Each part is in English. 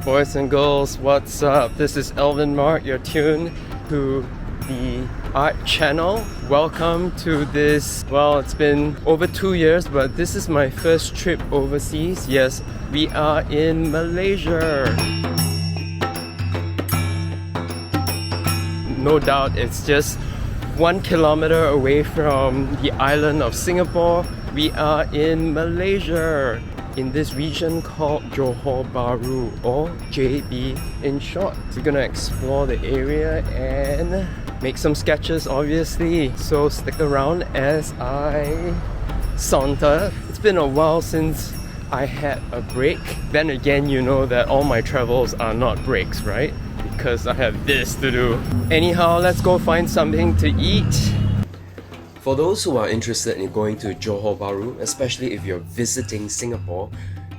Boys and girls, what's up? This is Alvin. You're tuned to the art channel. Welcome to this, well, it's been over 2 years, but this is my first trip overseas. Yes, we are in Malaysia. No doubt it's just 1 kilometer away from the island of Singapore. We are in Malaysia, in this region called Johor Bahru, or JB in short. We're gonna explore the area and make some sketches, obviously. So stick around as I saunter. It's been a while since I had a break. Then again, you know that all my travels are not breaks, right? Because I have this to do. Anyhow, let's go find something to eat. For those who are interested in going to Johor Bahru, especially if you're visiting Singapore,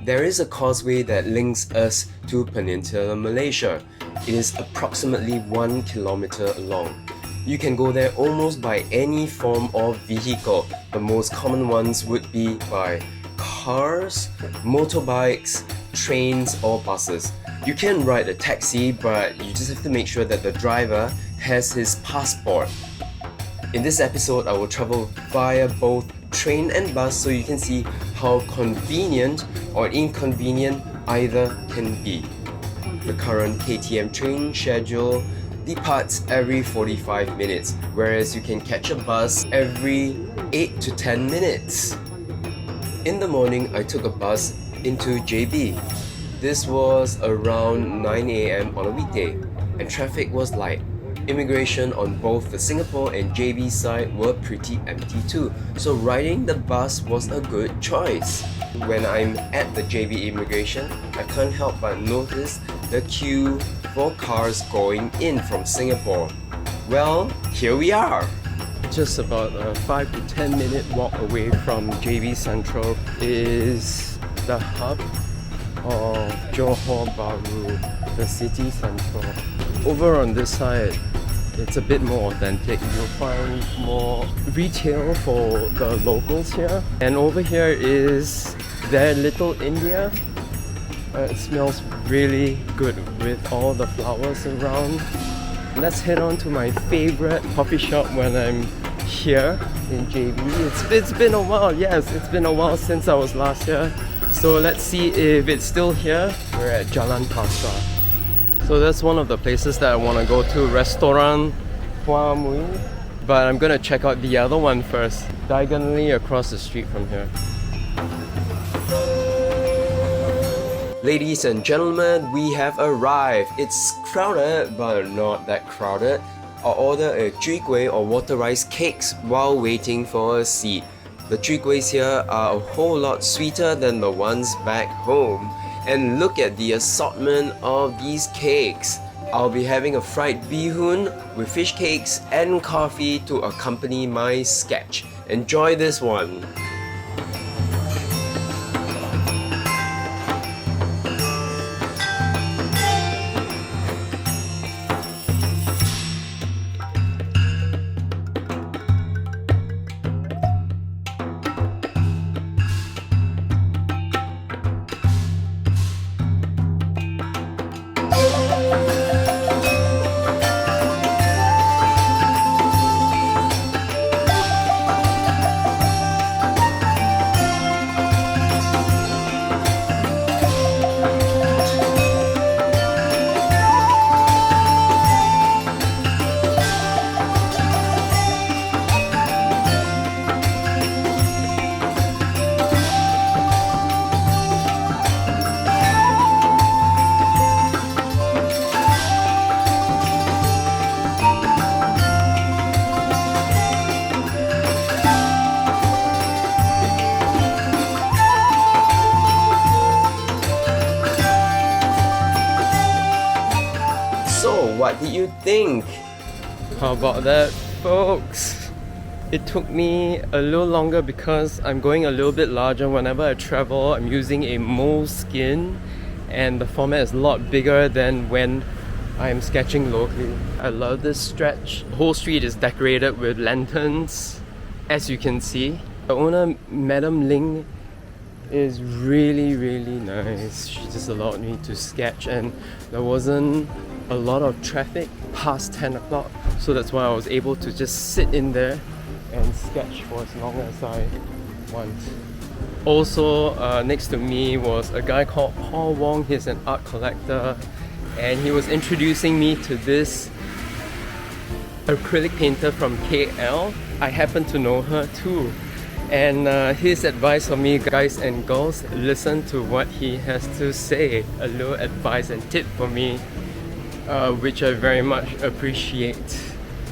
there is a causeway that links us to Peninsular Malaysia. It is approximately 1 kilometer long. You can go there almost by any form of vehicle. The most common ones would be by cars, motorbikes, trains or buses. You can ride a taxi, but you just have to make sure that the driver has his passport. In this episode, I will travel via both train and bus so you can see how convenient or inconvenient either can be. The current KTM train schedule departs every 45 minutes, whereas you can catch a bus every 8 to 10 minutes. In the morning, I took a bus into JB. This was around 9 AM on a weekday, and traffic was light. Immigration on both the Singapore and JB side were pretty empty too, so riding the bus was a good choice. When I'm at the JB immigration, I can't help but notice the queue for cars going in from Singapore. Well, here we are! Just about a 5 to 10 minute walk away from JB Sentral is the hub of Johor Bahru, the city central. Over on this side, it's a bit more authentic. You'll find more retail for the locals here. And over here is their little India. It smells really good with all the flowers around. Let's head on to my favorite coffee shop when I'm here in JB. It's been a while, yes, it's been a while since I was last here. So let's see if it's still here. We're at Jalan Pasar. So that's one of the places that I want to go to, Restaurant Hua Mui. But I'm gonna check out the other one first, diagonally across the street from here. Ladies and gentlemen, we have arrived. It's crowded, but not that crowded. I'll order a chwee kueh or water rice cakes while waiting for a seat. The chwee kuehs here are a whole lot sweeter than the ones back home. And look at the assortment of these cakes. I'll be having a fried bee-hoon with fish cakes and coffee to accompany my sketch. Enjoy this one! What did you think? How about that, folks? It took me a little longer because I'm going a little bit larger. Whenever I travel, I'm using a moleskin and the format is a lot bigger than when I'm sketching locally. I love this stretch. The whole street is decorated with lanterns, as you can see. The owner, Madam Ling, is really, really nice. She just allowed me to sketch, and there wasn't a lot of traffic past 10 o'clock, so that's why I was able to just sit in there and sketch for as long as I want. Also, next to me was a guy called Paul Wong. He's an art collector, and he was introducing me to this acrylic painter from KL. I happen to know her too. And his advice for me, guys and girls, listen to what he has to say. A little advice and tip for me, which I very much appreciate.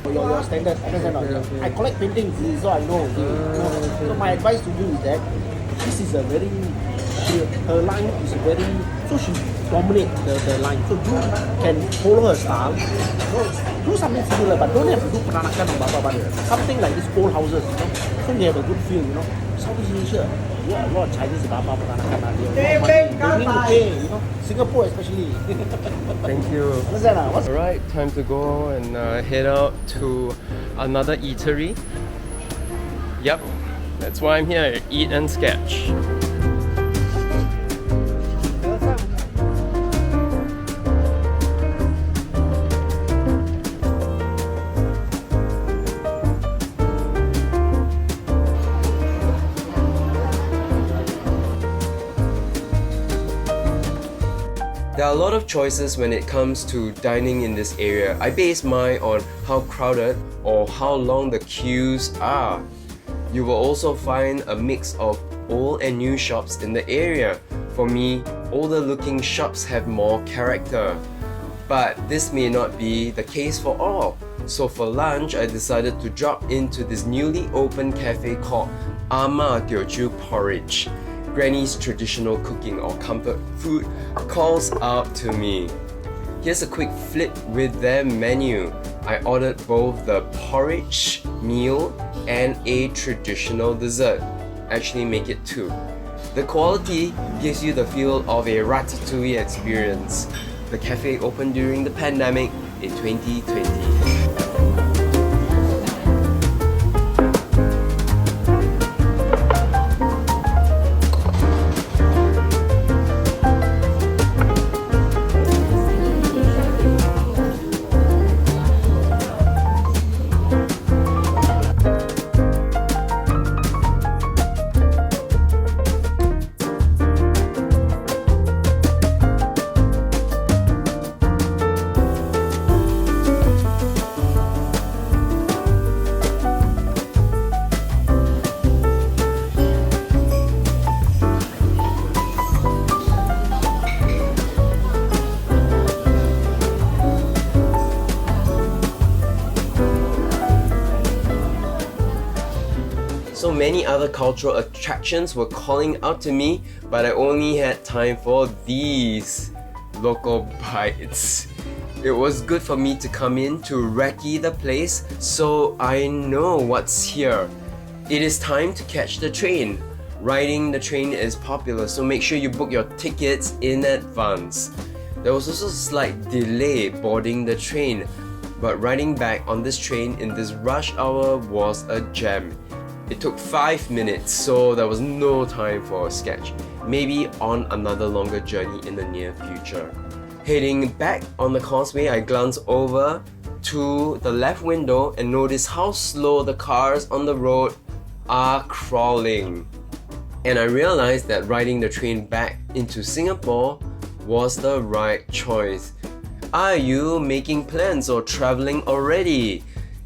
Your standard, I collect paintings, so I know. So my advice to you is that this is a very, her line is very, so she dominates the line. So you can follow her style. Do something similar, but don't have to do peranakan or blah. Something like these old houses, so you have a good feel, Southeast Asia, a lot of Chinese peranakan, they willing to pay, Singapore especially. Thank you. Understand? Alright, time to go and head out to another eatery. Yep, that's why I'm here, eat and sketch. There are a lot of choices when it comes to dining in this area. I base mine on how crowded or how long the queues are. You will also find a mix of old and new shops in the area. For me, older looking shops have more character. But this may not be the case for all. So for lunch, I decided to drop into this newly opened cafe called Ama Teochew Porridge. Granny's traditional cooking or comfort food calls out to me. Here's a quick flip with their menu. I ordered both the porridge meal and a traditional dessert. Actually make it two. The quality gives you the feel of a ratatouille experience. The cafe opened during the pandemic in 2020. So many other cultural attractions were calling out to me, but I only had time for these local bites. It was good for me to come in to recce the place so I know what's here. It is time to catch the train. Riding the train is popular, so make sure you book your tickets in advance. There was also a slight delay boarding the train, but riding back on this train in this rush hour was a gem. It took 5 minutes, so there was no time for a sketch. Maybe on another longer journey in the near future. Heading back on the causeway, I glanced over to the left window and noticed how slow the cars on the road are crawling. And I realized that riding the train back into Singapore was the right choice. Are you making plans or traveling already?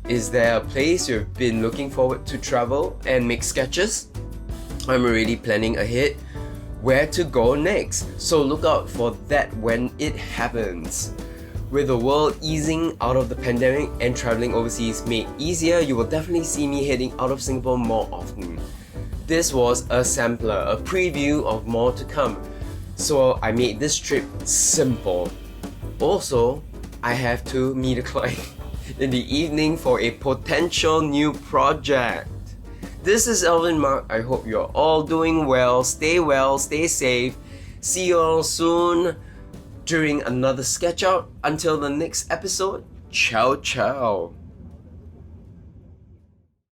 Is there a place you've been looking forward to travel and make sketches? I'm already planning ahead where to go next, so look out for that when it happens. With the world easing out of the pandemic and traveling overseas made easier, you will definitely see me heading out of Singapore more often. This was a sampler, a preview of more to come, so I made this trip simple. Also, I have to meet a client in the evening for a potential new project. This is Alvin Mark. I hope you're all doing well, stay safe. See you all soon during another sketch out. Until the next episode, ciao ciao.